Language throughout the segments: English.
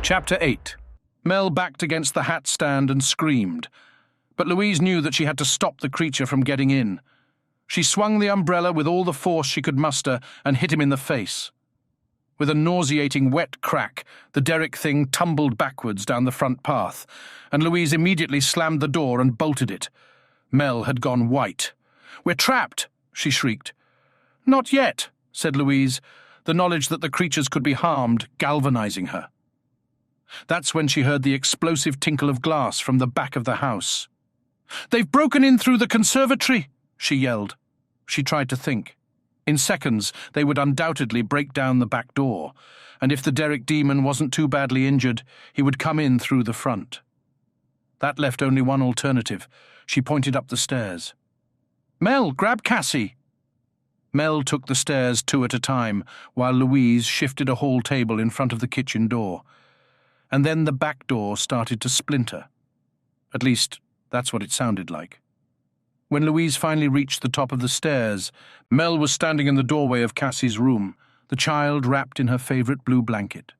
Chapter 8. Mel backed against the hat stand and screamed, but Louise knew that she had to stop the creature from getting in. She swung the umbrella with all the force she could muster and hit him in the face. With a nauseating wet crack, the derrick thing tumbled backwards down the front path, and Louise immediately slammed the door and bolted it. Mel had gone white. "We're trapped!" she shrieked. "Not yet," said Louise, the knowledge that the creatures could be harmed galvanizing her. That's when she heard the explosive tinkle of glass from the back of the house. "They've broken in through the conservatory!" she yelled. She tried to think. In seconds, they would undoubtedly break down the back door, and if the derrick demon wasn't too badly injured, he would come in through the front. That left only one alternative. She pointed up the stairs. "Mel, grab Cassie!" Mel took the stairs 2 at a time, while Louise shifted a hall table in front of the kitchen door. And then the back door started to splinter. At least, that's what it sounded like. When Louise finally reached the top of the stairs, Mel was standing in the doorway of Cassie's room, the child wrapped in her favorite blue blanket.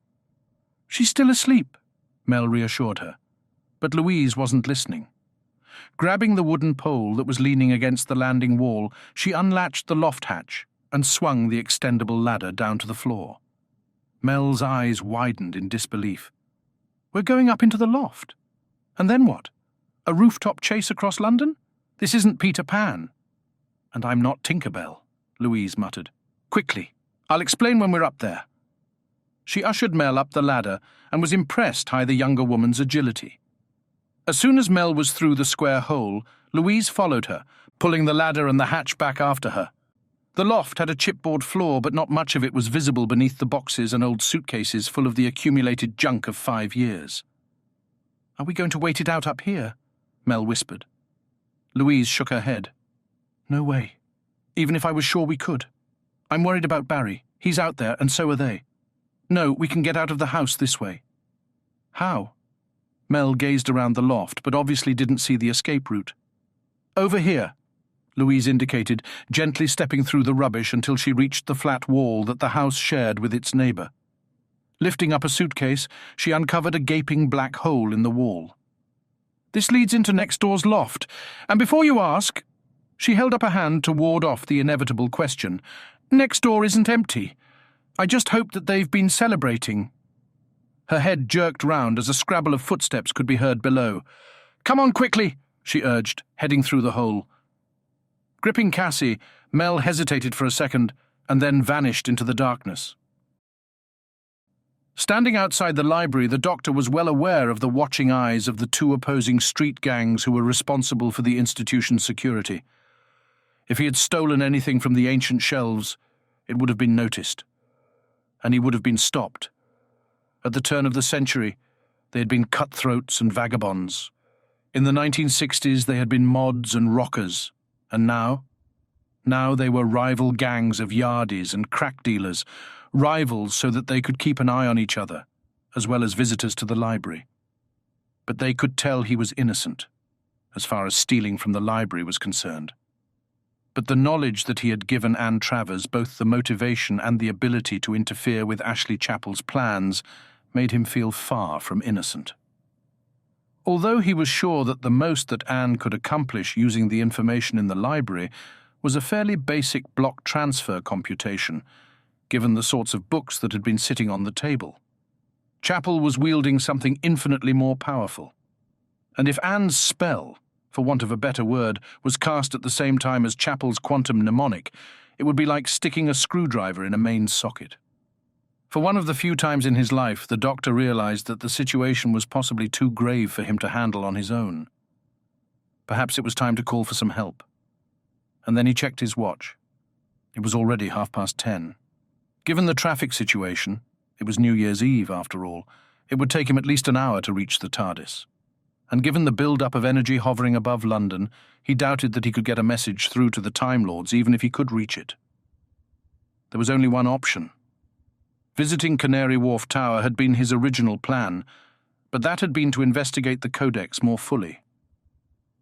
"She's still asleep," Mel reassured her. But Louise wasn't listening. Grabbing the wooden pole that was leaning against the landing wall, she unlatched the loft hatch and swung the extendable ladder down to the floor. Mel's eyes widened in disbelief. "We're going up into the loft. And then what? A rooftop chase across London? This isn't Peter Pan." "And I'm not Tinker Bell," Louise muttered. "Quickly, I'll explain when we're up there." She ushered Mel up the ladder and was impressed by the younger woman's agility. As soon as Mel was through the square hole, Louise followed her, pulling the ladder and the hatch back after her. The loft had a chipboard floor, but not much of it was visible beneath the boxes and old suitcases full of the accumulated junk of 5 years. "Are we going to wait it out up here?" Mel whispered. Louise shook her head. "No way. Even if I was sure we could. I'm worried about Barry. He's out there, and so are they. No, we can get out of the house this way." "How?" Mel gazed around the loft, but obviously didn't see the escape route. "Over here," Louise indicated, gently stepping through the rubbish until she reached the flat wall that the house shared with its neighbor. Lifting up a suitcase, she uncovered a gaping black hole in the wall. "This leads into next door's loft, and before you ask—" She held up a hand to ward off the inevitable question. "Next door isn't empty. I just hope that they've been celebrating." Her head jerked round as a scrabble of footsteps could be heard below. "Come on quickly," she urged, heading through the hole. Gripping Cassie, Mel hesitated for a second and then vanished into the darkness. Standing outside the library, the doctor was well aware of the watching eyes of the 2 opposing street gangs who were responsible for the institution's security. If he had stolen anything from the ancient shelves, it would have been noticed, and he would have been stopped. At the turn of the century, they had been cutthroats and vagabonds. In the 1960s, they had been mods and rockers. And now? Now they were rival gangs of yardies and crack dealers, rivals so that they could keep an eye on each other, as well as visitors to the library. But they could tell he was innocent, as far as stealing from the library was concerned. But the knowledge that he had given Anne Travers both the motivation and the ability to interfere with Ashley Chapel's plans made him feel far from innocent. Although he was sure that the most that Anne could accomplish using the information in the library was a fairly basic block transfer computation, given the sorts of books that had been sitting on the table, Chapel was wielding something infinitely more powerful. And if Anne's spell, for want of a better word, was cast at the same time as Chapel's quantum mnemonic, it would be like sticking a screwdriver in a main socket. For one of the few times in his life, the doctor realized that the situation was possibly too grave for him to handle on his own. Perhaps it was time to call for some help. And then he checked his watch. It was already 10:30. Given the traffic situation, it was New Year's Eve after all, it would take him at least an hour to reach the TARDIS. And given the build-up of energy hovering above London, he doubted that he could get a message through to the Time Lords even if he could reach it. There was only one option. Visiting Canary Wharf Tower had been his original plan, but that had been to investigate the Codex more fully.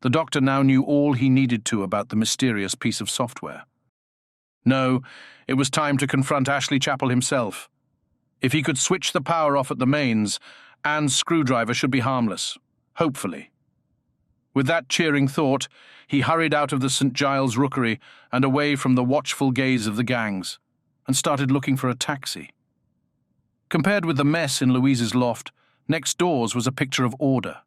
The doctor now knew all he needed to about the mysterious piece of software. No, it was time to confront Ashley Chapel himself. If he could switch the power off at the mains, Anne's screwdriver should be harmless. Hopefully. With that cheering thought, he hurried out of the St. Giles Rookery and away from the watchful gaze of the gangs, and started looking for a taxi. Compared with the mess in Louise's loft, next door's was a picture of order.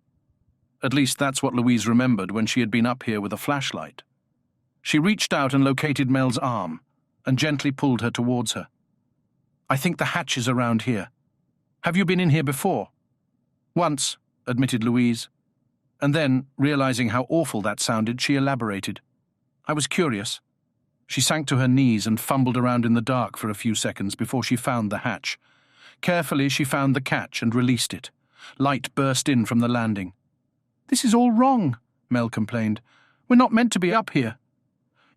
At least that's what Louise remembered when she had been up here with a flashlight. She reached out and located Mel's arm, and gently pulled her towards her. "I think the hatch is around here. Have you been in here before?" "Once," admitted Louise. And then, realizing how awful that sounded, she elaborated. "I was curious." She sank to her knees and fumbled around in the dark for a few seconds before she found the hatch. Carefully, she found the catch and released it. Light burst in from the landing. "This is all wrong," Mel complained. "We're not meant to be up here."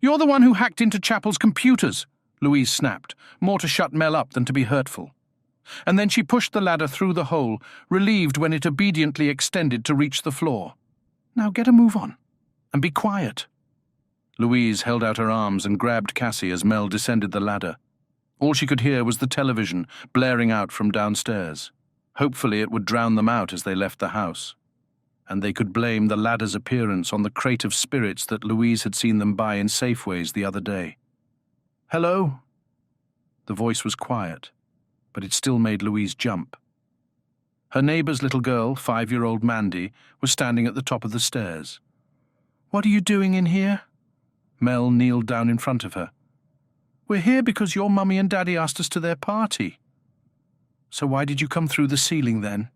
"You're the one who hacked into Chapel's computers," Louise snapped, more to shut Mel up than to be hurtful. And then she pushed the ladder through the hole, relieved when it obediently extended to reach the floor. "Now get a move on, and be quiet." Louise held out her arms and grabbed Cassie as Mel descended the ladder. All she could hear was the television blaring out from downstairs. Hopefully it would drown them out as they left the house. And they could blame the ladder's appearance on the crate of spirits that Louise had seen them buy in Safeways the other day. "Hello?" The voice was quiet, but it still made Louise jump. Her neighbour's little girl, 5-year-old Mandy, was standing at the top of the stairs. "What are you doing in here?" Mel kneeled down in front of her. "We're here because your mummy and daddy asked us to their party." "So why did you come through the ceiling then?"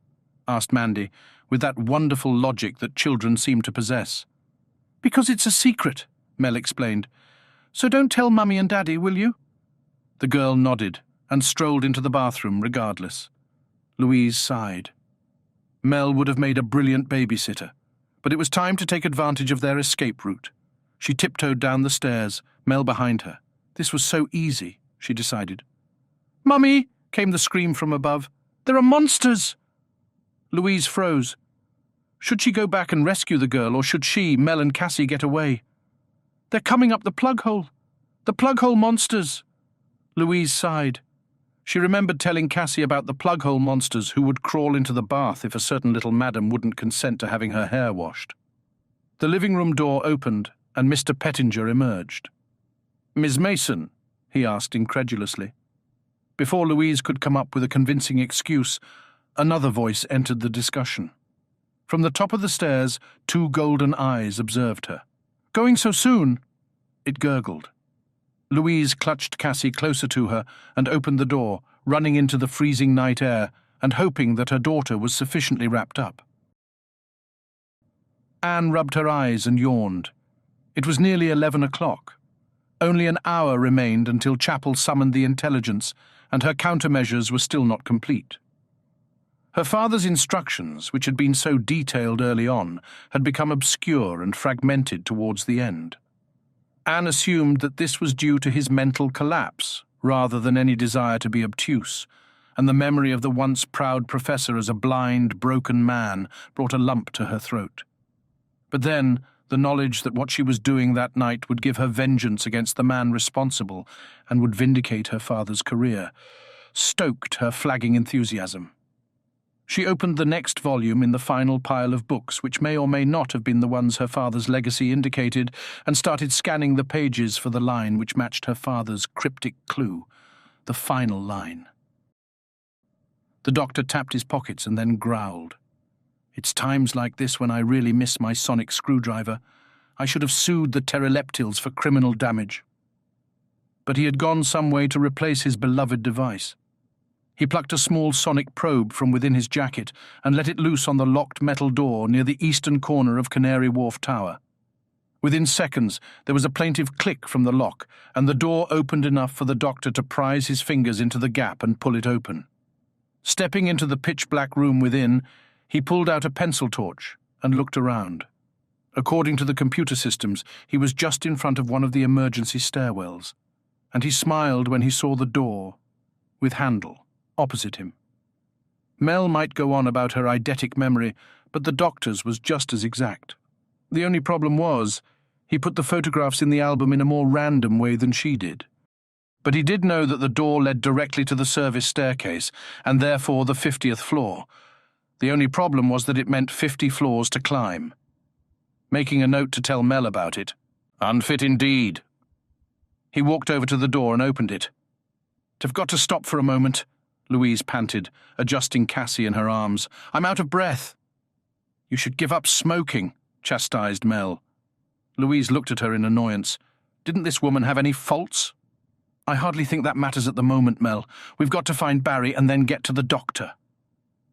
asked Mandy, with that wonderful logic that children seem to possess. "Because it's a secret," Mel explained. "So don't tell mummy and daddy, will you?" The girl nodded and strolled into the bathroom regardless. Louise sighed. Mel would have made a brilliant babysitter, but it was time to take advantage of their escape route. She tiptoed down the stairs, Mel behind her. This was so easy, she decided. "Mummy!" came the scream from above. "There are monsters!" Louise froze. Should she go back and rescue the girl, or should she, Mel and Cassie, get away? "They're coming up the plug hole! The plug hole monsters!" Louise sighed. She remembered telling Cassie about the plug hole monsters who would crawl into the bath if a certain little madam wouldn't consent to having her hair washed. The living room door opened, and Mr. Pettinger emerged. "Miss Mason?" he asked incredulously. Before Louise could come up with a convincing excuse, another voice entered the discussion. From the top of the stairs, 2 golden eyes observed her. "Going so soon?" It gurgled. Louise clutched Cassie closer to her and opened the door, running into the freezing night air and hoping that her daughter was sufficiently wrapped up. Anne rubbed her eyes and yawned. It was nearly 11 o'clock. Only an hour remained until Chapel summoned the intelligence, and her countermeasures were still not complete. Her father's instructions, which had been so detailed early on, had become obscure and fragmented towards the end. Anne assumed that this was due to his mental collapse, rather than any desire to be obtuse, and the memory of the once proud professor as a blind, broken man brought a lump to her throat. But then, the knowledge that what she was doing that night would give her vengeance against the man responsible and would vindicate her father's career, stoked her flagging enthusiasm. She opened the next volume in the final pile of books, which may or may not have been the ones her father's legacy indicated, and started scanning the pages for the line which matched her father's cryptic clue, the final line. The doctor tapped his pockets and then growled. "It's times like this when I really miss my sonic screwdriver. I should have sued the pteroleptils for criminal damage." But he had gone some way to replace his beloved device. He plucked a small sonic probe from within his jacket and let it loose on the locked metal door near the eastern corner of Canary Wharf Tower. Within seconds, there was a plaintive click from the lock, and the door opened enough for the doctor to prise his fingers into the gap and pull it open. Stepping into the pitch-black room within, he pulled out a pencil torch and looked around. According to the computer systems, he was just in front of one of the emergency stairwells, and he smiled when he saw the door, with handle, opposite him. Mel might go on about her eidetic memory, but the doctor's was just as exact. The only problem was, he put the photographs in the album in a more random way than she did. But he did know that the door led directly to the service staircase, and therefore the 50th floor. The only problem was that it meant 50 floors to climb. Making a note to tell Mel about it. Unfit indeed. He walked over to the door and opened it. "I've got to stop for a moment," Louise panted, adjusting Cassie in her arms. "I'm out of breath." "You should give up smoking," chastised Mel. Louise looked at her in annoyance. Didn't this woman have any faults? "I hardly think that matters at the moment, Mel. We've got to find Barry and then get to the doctor."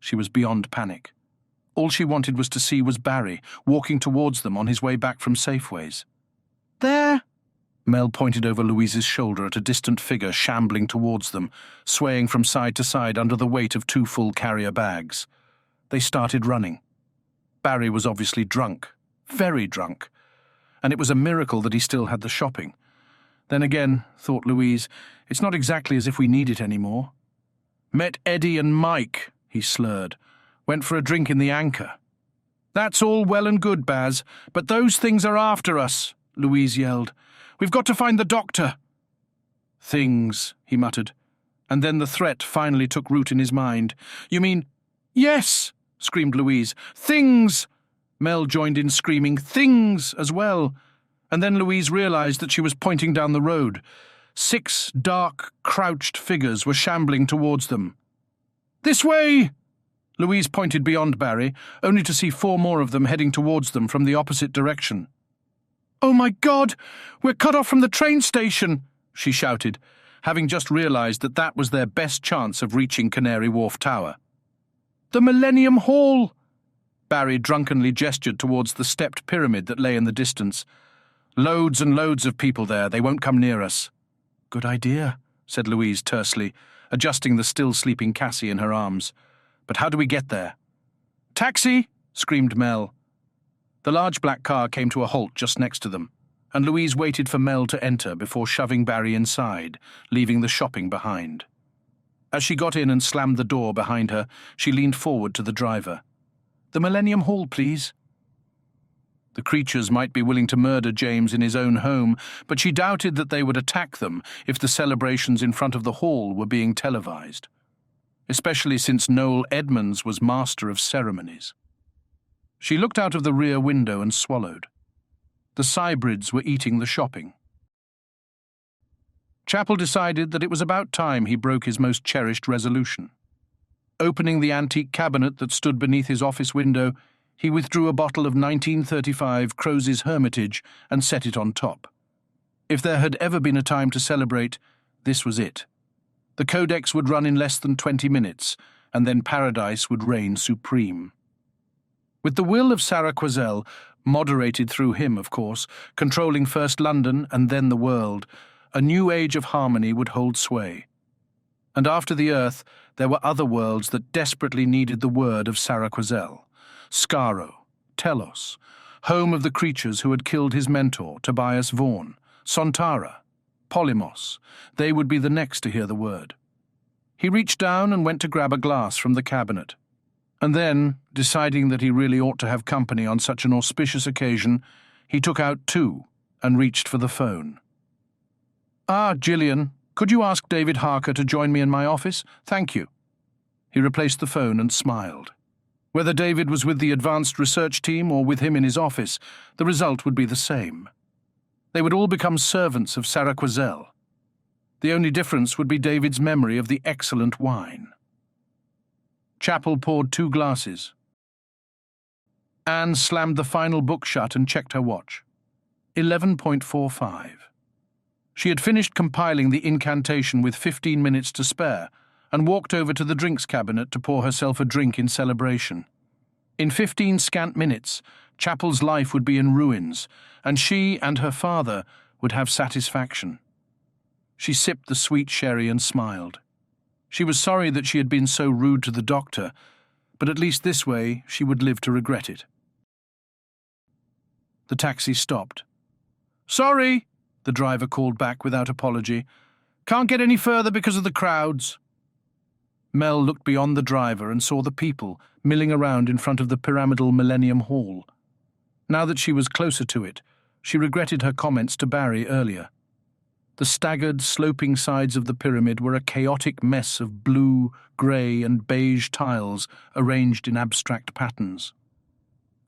She was beyond panic. All she wanted was to see was Barry, walking towards them on his way back from Safeways. "There!" Mel pointed over Louise's shoulder at a distant figure shambling towards them, swaying from side to side under the weight of 2 full carrier bags. They started running. Barry was obviously drunk, very drunk, and it was a miracle that he still had the shopping. Then again, thought Louise, it's not exactly as if we need it anymore. "Met Eddie and Mike," he slurred. "Went for a drink in the Anchor." "That's all well and good, Baz, but those things are after us," Louise yelled. "We've got to find the doctor." "Things," he muttered, and then the threat finally took root in his mind. "You mean—" "Yes!" screamed Louise. "Things!" Mel joined in screaming "things" as well, and then Louise realized that she was pointing down the road. 6 dark, crouched figures were shambling towards them. "This way!" Louise pointed beyond Barry, only to see 4 more of them heading towards them from the opposite direction. "Oh my God! We're cut off from the train station!" she shouted, having just realized that that was their best chance of reaching Canary Wharf Tower. "The Millennium Hall!" Barry drunkenly gestured towards the stepped pyramid that lay in the distance. "Loads and loads of people there. They won't come near us." "Good idea," said Louise tersely, adjusting the still-sleeping Cassie in her arms. "But how do we get there?" "Taxi!" screamed Mel. The large black car came to a halt just next to them, and Louise waited for Mel to enter before shoving Barry inside, leaving the shopping behind. As she got in and slammed the door behind her, she leaned forward to the driver. "The Millennium Hall, please." The creatures might be willing to murder James in his own home, but she doubted that they would attack them if the celebrations in front of the hall were being televised, especially since Noel Edmonds was master of ceremonies. She looked out of the rear window and swallowed. The Sybrids were eating the shopping. Chapel decided that it was about time he broke his most cherished resolution. Opening the antique cabinet that stood beneath his office window, he withdrew a bottle of 1935 Croze's Hermitage and set it on top. If there had ever been a time to celebrate, this was it. The codex would run in less than 20 minutes, and then paradise would reign supreme. With the will of Sarah Quazell, moderated through him, of course, controlling first London and then the world, a new age of harmony would hold sway. And after the Earth, there were other worlds that desperately needed the word of Sarah Quazell. Skaro, Telos, home of the creatures who had killed his mentor, Tobias Vaughan, Sontara, Polymos. They would be the next to hear the word. He reached down and went to grab a glass from the cabinet. And then, deciding that he really ought to have company on such an auspicious occasion, he took out 2 and reached for the phone. "Ah, Gillian, could you ask David Harker to join me in my office? Thank you." He replaced the phone and smiled. Whether David was with the advanced research team or with him in his office, the result would be the same. They would all become servants of Sarah Quazell. The only difference would be David's memory of the excellent wine. Chapel poured 2 glasses. Anne slammed the final book shut and checked her watch. 11:45. She had finished compiling the incantation with 15 minutes to spare and walked over to the drinks cabinet to pour herself a drink in celebration. In 15 scant minutes, Chapel's life would be in ruins, and she and her father would have satisfaction. She sipped the sweet sherry and smiled. She was sorry that she had been so rude to the doctor, but at least this way she would live to regret it. The taxi stopped. "Sorry," the driver called back without apology. "Can't get any further because of the crowds." Mel looked beyond the driver and saw the people milling around in front of the pyramidal Millennium Hall. Now that she was closer to it, she regretted her comments to Barry earlier. The staggered, sloping sides of the pyramid were a chaotic mess of blue, grey, and beige tiles arranged in abstract patterns.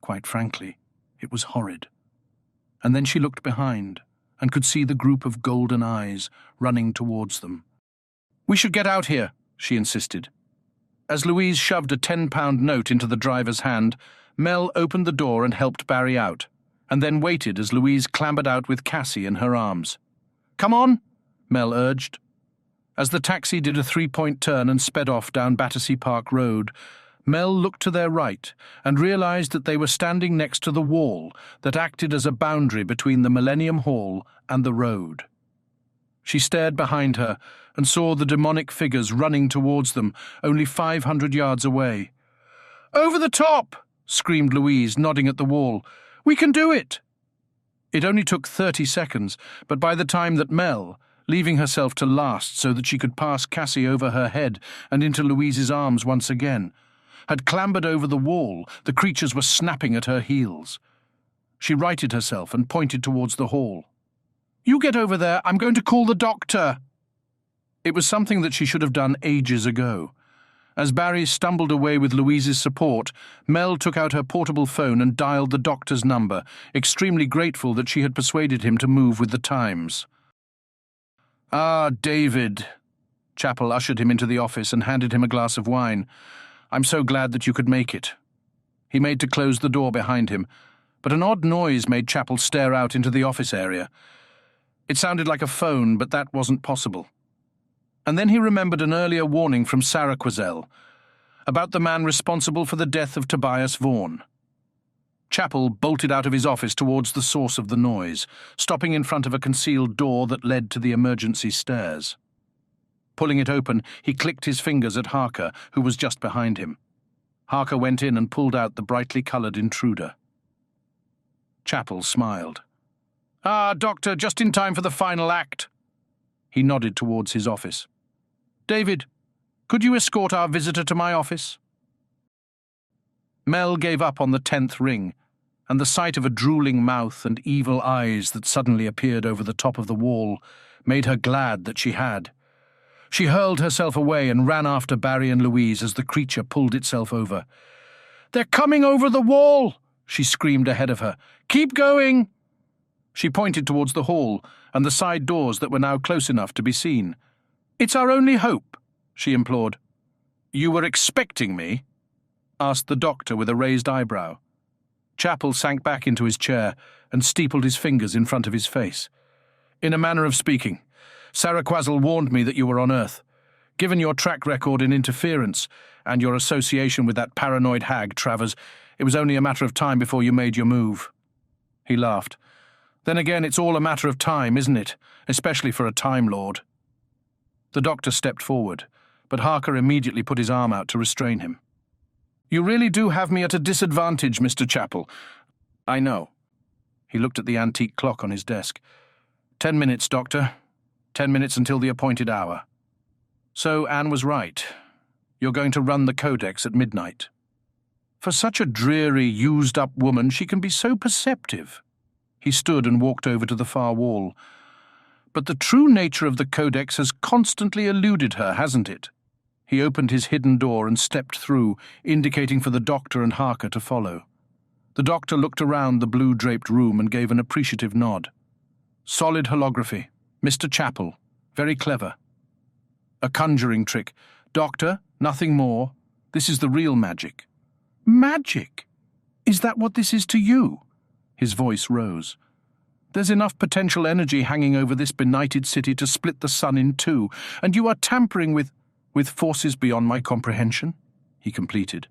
Quite frankly, it was horrid. And then she looked behind and could see the group of golden eyes running towards them. "We should get out here," she insisted. As Louise shoved a £10 note into the driver's hand, Mel opened the door and helped Barry out, and then waited as Louise clambered out with Cassie in her arms. "Come on," Mel urged. As the taxi did a 3-point turn and sped off down Battersea Park Road, Mel looked to their right and realised that they were standing next to the wall that acted as a boundary between the Millennium Hall and the road. She stared behind her and saw the demonic figures running towards them, only 500 yards away. "Over the top!" screamed Louise, nodding at the wall. "We can do it!" It only took 30 seconds, but by the time that Mel, leaving herself to last so that she could pass Cassie over her head and into Louise's arms once again, had clambered over the wall, the creatures were snapping at her heels. She righted herself and pointed towards the hall. "You get over there, I'm going to call the doctor." It was something that she should have done ages ago. As Barry stumbled away with Louise's support, Mel took out her portable phone and dialed the doctor's number, extremely grateful that she had persuaded him to move with the times. "Ah, David." Chappell ushered him into the office and handed him a glass of wine. "I'm so glad that you could make it." He made to close the door behind him, but an odd noise made Chappell stare out into the office area. It sounded like a phone, but that wasn't possible. And then he remembered an earlier warning from Sarah Quazell about the man responsible for the death of Tobias Vaughan. Chappell bolted out of his office towards the source of the noise, stopping in front of a concealed door that led to the emergency stairs. Pulling it open, he clicked his fingers at Harker, who was just behind him. Harker went in and pulled out the brightly coloured intruder. Chappell smiled. "Ah, Doctor, just in time for the final act." He nodded towards his office. "David, could you escort our visitor to my office?" Mel gave up on the 10th ring, and the sight of a drooling mouth and evil eyes that suddenly appeared over the top of the wall made her glad that she had. She hurled herself away and ran after Barry and Louise as the creature pulled itself over. "They're coming over the wall!" she screamed ahead of her. "Keep going!" She pointed towards the hall and the side doors that were now close enough to be seen. "It's our only hope," she implored. "You were expecting me?" asked the doctor with a raised eyebrow. Chappell sank back into his chair and steepled his fingers in front of his face. "In a manner of speaking, Sarah Quazell warned me that you were on Earth. Given your track record in interference and your association with that paranoid hag, Travers, it was only a matter of time before you made your move." He laughed. "Then again, it's all a matter of time, isn't it? Especially for a Time Lord." The doctor stepped forward, but Harker immediately put his arm out to restrain him. "You really do have me at a disadvantage, Mr. Chappell." "I know." He looked at the antique clock on his desk. 10 minutes, Doctor. 10 minutes until the appointed hour." So Anne was right. You're going to run the codex at midnight. For such a dreary, used-up woman, she can be so perceptive. He stood and walked over to the far wall. But the true nature of the codex has constantly eluded her, hasn't it? He opened his hidden door and stepped through, indicating for the doctor and Harker to follow. The doctor looked around the blue-draped room and gave an appreciative nod. "Solid holography. Mr. Chappell. Very clever." "A conjuring trick. Doctor, nothing more. This is the real magic." "Magic? Is that what this is to you?" His voice rose. "There's enough potential energy hanging over this benighted city to split the sun in two, and you are tampering with forces beyond my comprehension," he completed.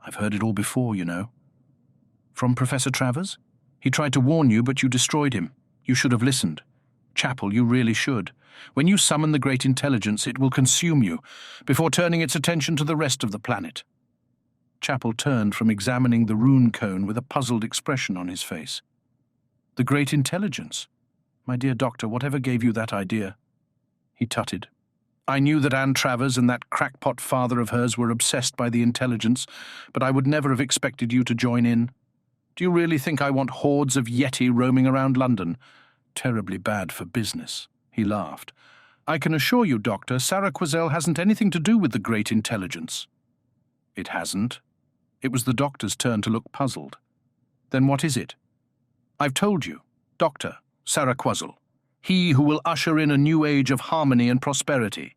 "I've heard it all before, you know." "From Professor Travers? He tried to warn you, but you destroyed him. You should have listened. Chappell, you really should. When you summon the great intelligence, it will consume you, before turning its attention to the rest of the planet." Chappell turned from examining the rune cone with a puzzled expression on his face. "The great intelligence? My dear doctor, whatever gave you that idea?" He tutted. "I knew that Anne Travers and that crackpot father of hers were obsessed by the intelligence, but I would never have expected you to join in. Do you really think I want hordes of Yeti roaming around London? Terribly bad for business," he he laughed. "I can assure you, Doctor, Sarah Quazell hasn't anything to do with the great intelligence." "It hasn't?" It was the doctor's turn to look puzzled. "Then what is it?" "I've told you. Doctor, Sarah Quazell. He who will usher in a new age of harmony and prosperity."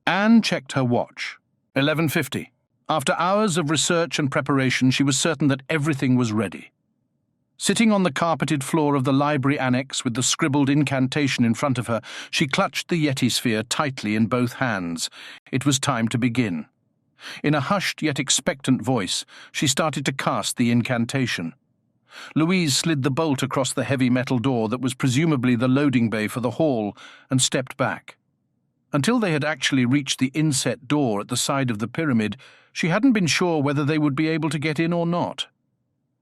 Anne checked her watch. 11:50. After hours of research and preparation, she was certain that everything was ready. Sitting on the carpeted floor of the library annex with the scribbled incantation in front of her, she clutched the Yeti sphere tightly in both hands. It was time to begin. In a hushed yet expectant voice, she started to cast the incantation. Louise slid the bolt across the heavy metal door that was presumably the loading bay for the hall and stepped back. Until they had actually reached the inset door at the side of the pyramid, she hadn't been sure whether they would be able to get in or not.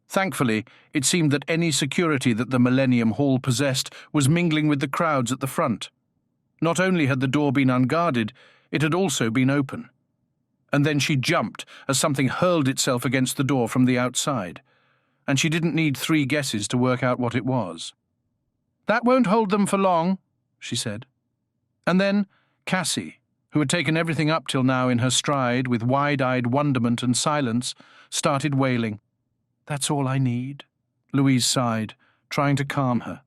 Thankfully, it seemed that any security that the Millennium Hall possessed was mingling with the crowds at the front. Not only had the door been unguarded, it had also been open. And then she jumped as something hurled itself against the door from the outside, and she didn't need 3 guesses to work out what it was. "That won't hold them for long," she said. And then Cassie, who had taken everything up till now in her stride with wide-eyed wonderment and silence, started wailing. "That's all I need," Louise sighed, trying to calm her.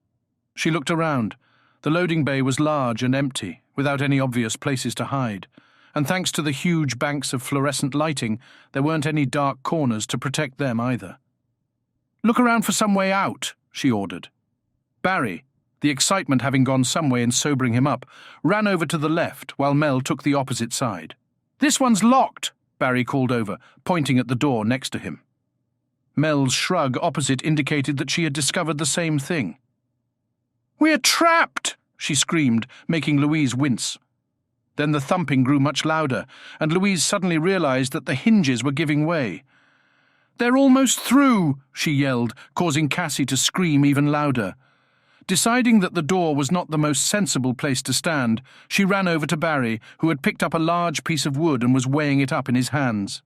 She looked around. The loading bay was large and empty, without any obvious places to hide, and thanks to the huge banks of fluorescent lighting, there weren't any dark corners to protect them either. "Look around for some way out," she ordered. Barry, the excitement having gone some way in sobering him up, ran over to the left while Mel took the opposite side. "This one's locked," Barry called over, pointing at the door next to him. Mel's shrug opposite indicated that she had discovered the same thing. "We're trapped!" she screamed, making Louise wince. Then the thumping grew much louder, and Louise suddenly realized that the hinges were giving way. "They're almost through," she yelled, causing Cassie to scream even louder. Deciding that the door was not the most sensible place to stand, she ran over to Barry, who had picked up a large piece of wood and was weighing it up in his hands.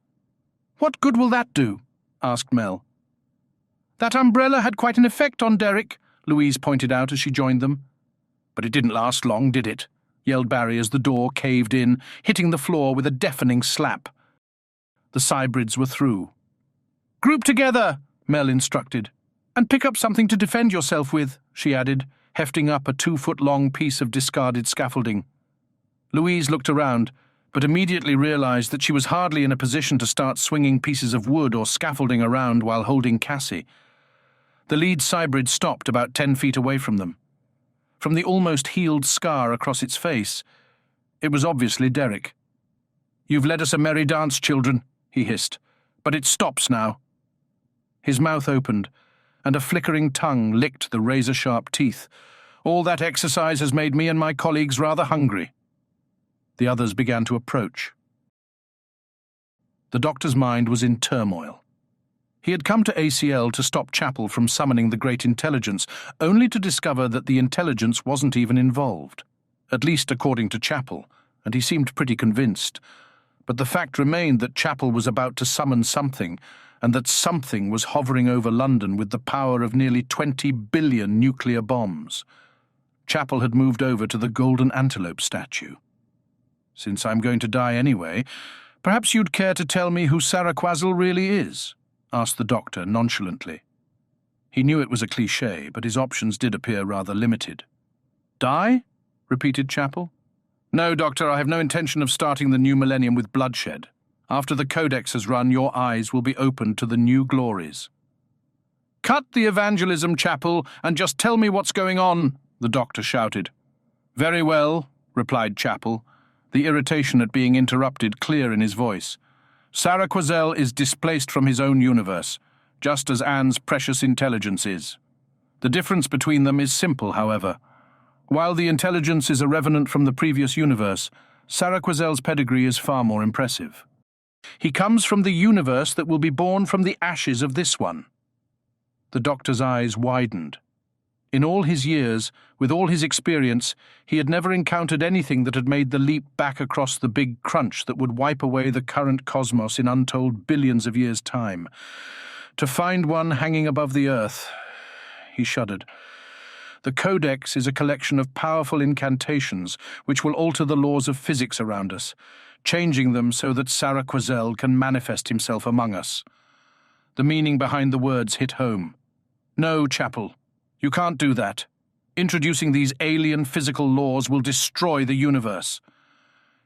"What good will that do?" asked Mel. "That umbrella had quite an effect on Derek," Louise pointed out as she joined them. "But it didn't last long, did it?" yelled Barry as the door caved in, hitting the floor with a deafening slap. The cybrids were through. "Group together," Mel instructed. "And pick up something to defend yourself with," she added, hefting up a 2-foot-long piece of discarded scaffolding. Louise looked around, but immediately realized that she was hardly in a position to start swinging pieces of wood or scaffolding around while holding Cassie. The lead cybrid stopped about 10 feet away from them. From the almost healed scar across its face, it was obviously Derek. "You've led us a merry dance, children," he hissed, "but it stops now." His mouth opened, and a flickering tongue licked the razor-sharp teeth. "All that exercise has made me and my colleagues rather hungry." The others began to approach. The doctor's mind was in turmoil. He had come to ACL to stop Chapel from summoning the Great Intelligence, only to discover that the intelligence wasn't even involved, at least according to Chapel, and he seemed pretty convinced. But the fact remained that Chapel was about to summon something, and that something was hovering over London with the power of nearly 20 billion nuclear bombs. Chapel had moved over to the Golden Antelope statue. "Since I'm going to die anyway, perhaps you'd care to tell me who Sarah Quazell really is?" asked the doctor nonchalantly. He knew it was a cliché, but his options did appear rather limited. "Die?" repeated Chapel. "No, Doctor, I have no intention of starting the new millennium with bloodshed. After the Codex has run, your eyes will be opened to the new glories." "Cut the evangelism, Chapel, and just tell me what's going on," the doctor shouted. "Very well," replied Chapel, the irritation at being interrupted clear in his voice. "Sarah Quazell is displaced from his own universe, just as Anne's precious intelligence is. The difference between them is simple, however. While the intelligence is a revenant from the previous universe, Sarah Quazell's pedigree is far more impressive. He comes from the universe that will be born from the ashes of this one." The doctor's eyes widened. In all his years, with all his experience, he had never encountered anything that had made the leap back across the big crunch that would wipe away the current cosmos in untold billions of years' time. To find one hanging above the earth, he shuddered. The Codex is a collection of powerful incantations which will alter the laws of physics around us, changing them so that Saraquazel can manifest himself among us. The meaning behind the words hit home. No, Chapel, you can't do that. Introducing these alien physical laws will destroy the universe.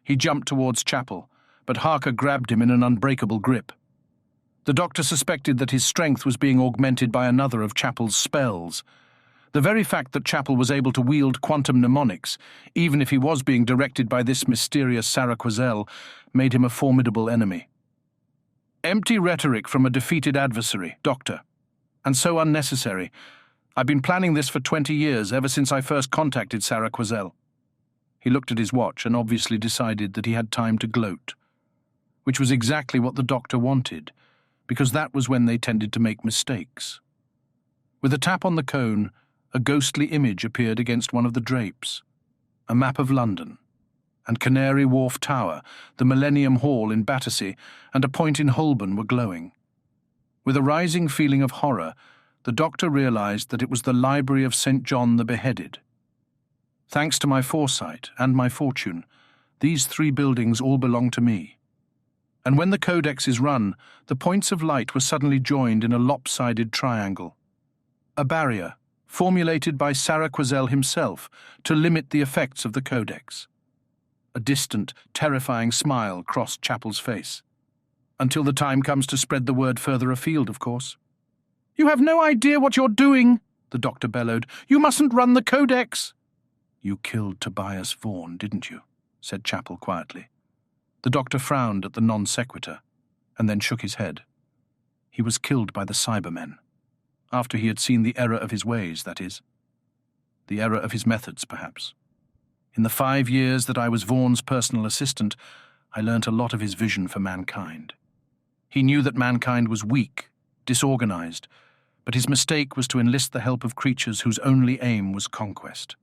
He jumped towards Chapel, but Harker grabbed him in an unbreakable grip. The doctor suspected that his strength was being augmented by another of Chapel's spells. The very fact that Chapel was able to wield quantum mnemonics, even if he was being directed by this mysterious Saraquazel, made him a formidable enemy. Empty rhetoric from a defeated adversary, Doctor. And so unnecessary. I've been planning this for 20 years, ever since I first contacted Saraquazel. He looked at his watch and obviously decided that he had time to gloat. Which was exactly what the doctor wanted, because that was when they tended to make mistakes. With a tap on the cone, a ghostly image appeared against one of the drapes. A map of London, and Canary Wharf Tower, the Millennium Hall in Battersea, and a point in Holborn were glowing. With a rising feeling of horror, the doctor realized that it was the Library of St. John the Beheaded. Thanks to my foresight and my fortune, these 3 buildings all belong to me. And when the Codex is run, the points of light were suddenly joined in a lopsided triangle. A barrier, formulated by Saraquazel himself to limit the effects of the Codex. A distant, terrifying smile crossed Chapel's face. Until the time comes to spread the word further afield, of course. "You have no idea what you're doing," the doctor bellowed. "You mustn't run the Codex." "You killed Tobias Vaughan, didn't you?" said Chapel quietly. The doctor frowned at the non sequitur, and then shook his head. He was killed by the Cybermen. After he had seen the error of his ways, that is. The error of his methods, perhaps. In the 5 years that I was Vaughan's personal assistant, I learnt a lot of his vision for mankind. He knew that mankind was weak, disorganized, but his mistake was to enlist the help of creatures whose only aim was conquest.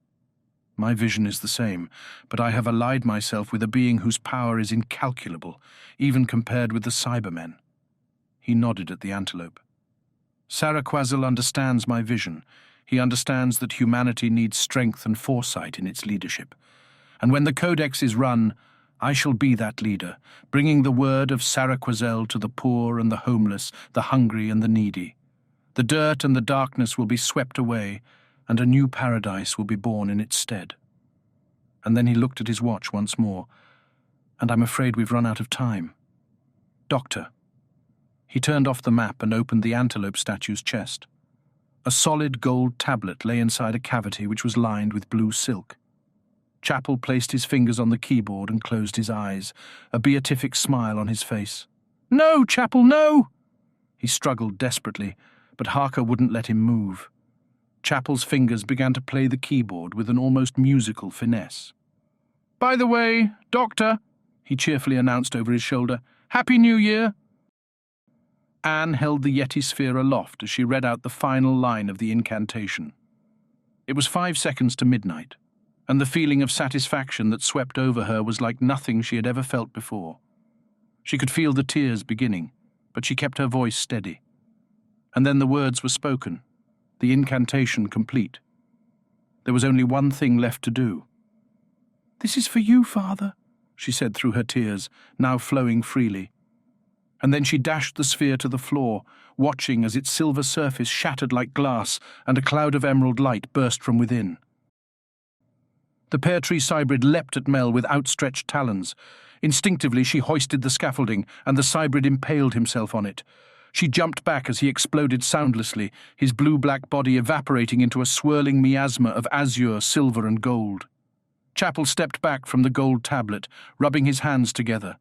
My vision is the same, but I have allied myself with a being whose power is incalculable, even compared with the Cybermen. He nodded at the antelope. Saraquazel understands my vision. He understands that humanity needs strength and foresight in its leadership. And when the Codex is run, I shall be that leader, bringing the word of Saraquazel to the poor and the homeless, the hungry and the needy. The dirt and the darkness will be swept away, and a new paradise will be born in its stead. And then he looked at his watch once more, and I'm afraid we've run out of time. Doctor. He turned off the map and opened the antelope statue's chest. A solid gold tablet lay inside a cavity which was lined with blue silk. Chapel placed his fingers on the keyboard and closed his eyes, a beatific smile on his face. "No, Chapel, no!" He struggled desperately, but Harker wouldn't let him move. Chapel's fingers began to play the keyboard with an almost musical finesse. "By the way, Doctor," he cheerfully announced over his shoulder, "Happy New Year!" Anne held the Yeti sphere aloft as she read out the final line of the incantation. It was 5 seconds to midnight, and the feeling of satisfaction that swept over her was like nothing she had ever felt before. She could feel the tears beginning, but she kept her voice steady. And then the words were spoken, the incantation complete. There was only one thing left to do. "This is for you, Father," she said through her tears, now flowing freely. And then she dashed the sphere to the floor, watching as its silver surface shattered like glass and a cloud of emerald light burst from within. The pear-tree cybrid leapt at Mel with outstretched talons. Instinctively she hoisted the scaffolding, and the cybrid impaled himself on it. She jumped back as he exploded soundlessly, his blue-black body evaporating into a swirling miasma of azure, silver and gold. Chapel stepped back from the gold tablet, rubbing his hands together.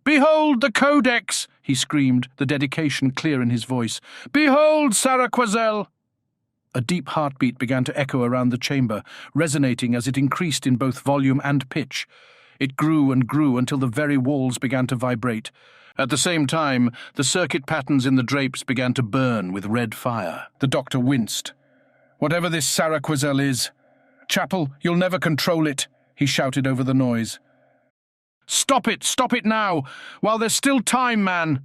"Behold the Codex!" he screamed, the dedication clear in his voice. "Behold Saraquazel!" A deep heartbeat began to echo around the chamber, resonating as it increased in both volume and pitch. It grew and grew until the very walls began to vibrate. At the same time, the circuit patterns in the drapes began to burn with red fire. The doctor winced. "Whatever this Saraquazel is, Chapel, you'll never control it," he shouted over the noise. Stop it now, while there's still time, man."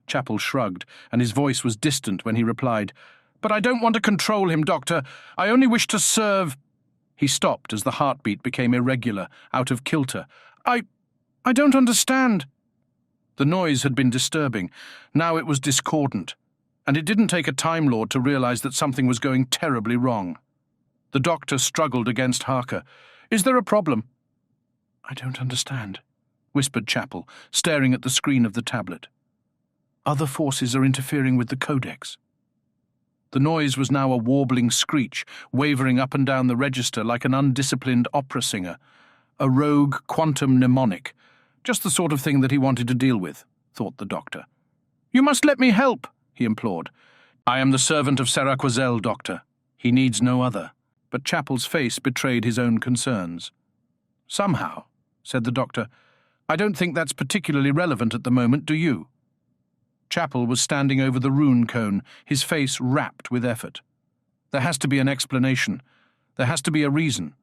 Chapel shrugged, and his voice was distant when he replied, But I don't want to control him, Doctor. I only wish to serve—" He stopped as the heartbeat became irregular, out of kilter. I don't understand." The noise had been disturbing. Now it was discordant, and it didn't take a Time Lord to realize that something was going terribly wrong. The doctor struggled against Harker. "Is there a problem?" "I don't understand," whispered Chapel, staring at the screen of the tablet. "Other forces are interfering with the codex." The noise was now a warbling screech, wavering up and down the register like an undisciplined opera singer. A rogue quantum mnemonic. Just the sort of thing that he wanted to deal with, thought the doctor. "You must let me help," he implored. "I am the servant of Saraquazel, Doctor. He needs no other." But Chapel's face betrayed his own concerns. "Somehow," said the doctor, "I don't think that's particularly relevant at the moment, do you?" Chapel was standing over the rune cone, his face rapt with effort. "There has to be an explanation. There has to be a reason.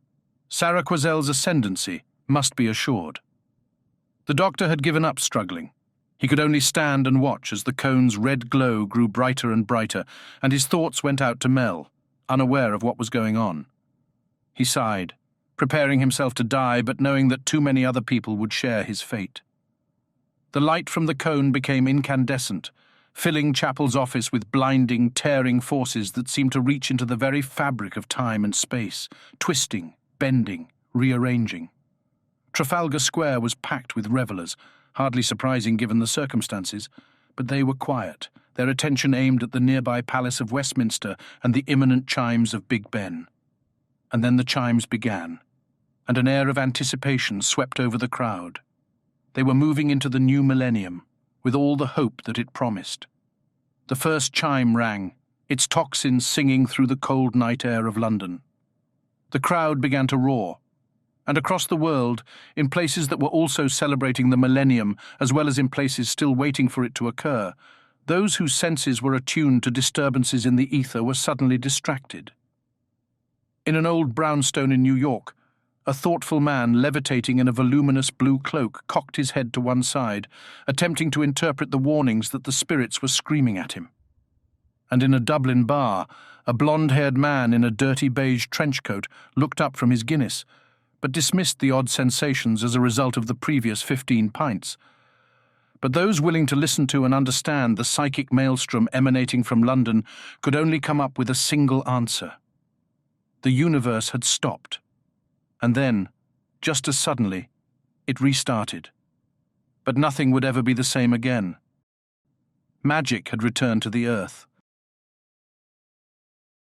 Saraquazel's ascendancy must be assured." The doctor had given up struggling. He could only stand and watch as the cone's red glow grew brighter and brighter, and his thoughts went out to Mel, unaware of what was going on. He sighed, preparing himself to die, but knowing that too many other people would share his fate. The light from the cone became incandescent, filling Chapel's office with blinding, tearing forces that seemed to reach into the very fabric of time and space, twisting, bending, rearranging. Trafalgar Square was packed with revellers, hardly surprising given the circumstances, but they were quiet, their attention aimed at the nearby Palace of Westminster and the imminent chimes of Big Ben. And then the chimes began, and an air of anticipation swept over the crowd. They were moving into the new millennium, with all the hope that it promised. The first chime rang, its toxins singing through the cold night air of London. The crowd began to roar, and across the world, in places that were also celebrating the millennium as well as in places still waiting for it to occur, those whose senses were attuned to disturbances in the ether were suddenly distracted. In an old brownstone in New York, a thoughtful man levitating in a voluminous blue cloak cocked his head to one side, attempting to interpret the warnings that the spirits were screaming at him. And in a Dublin bar, a blonde-haired man in a dirty beige trench coat looked up from his Guinness, but dismissed the odd sensations as a result of the previous 15 pints. But those willing to listen to and understand the psychic maelstrom emanating from London could only come up with a single answer. The universe had stopped. And then, just as suddenly, it restarted. But nothing would ever be the same again. Magic had returned to the earth.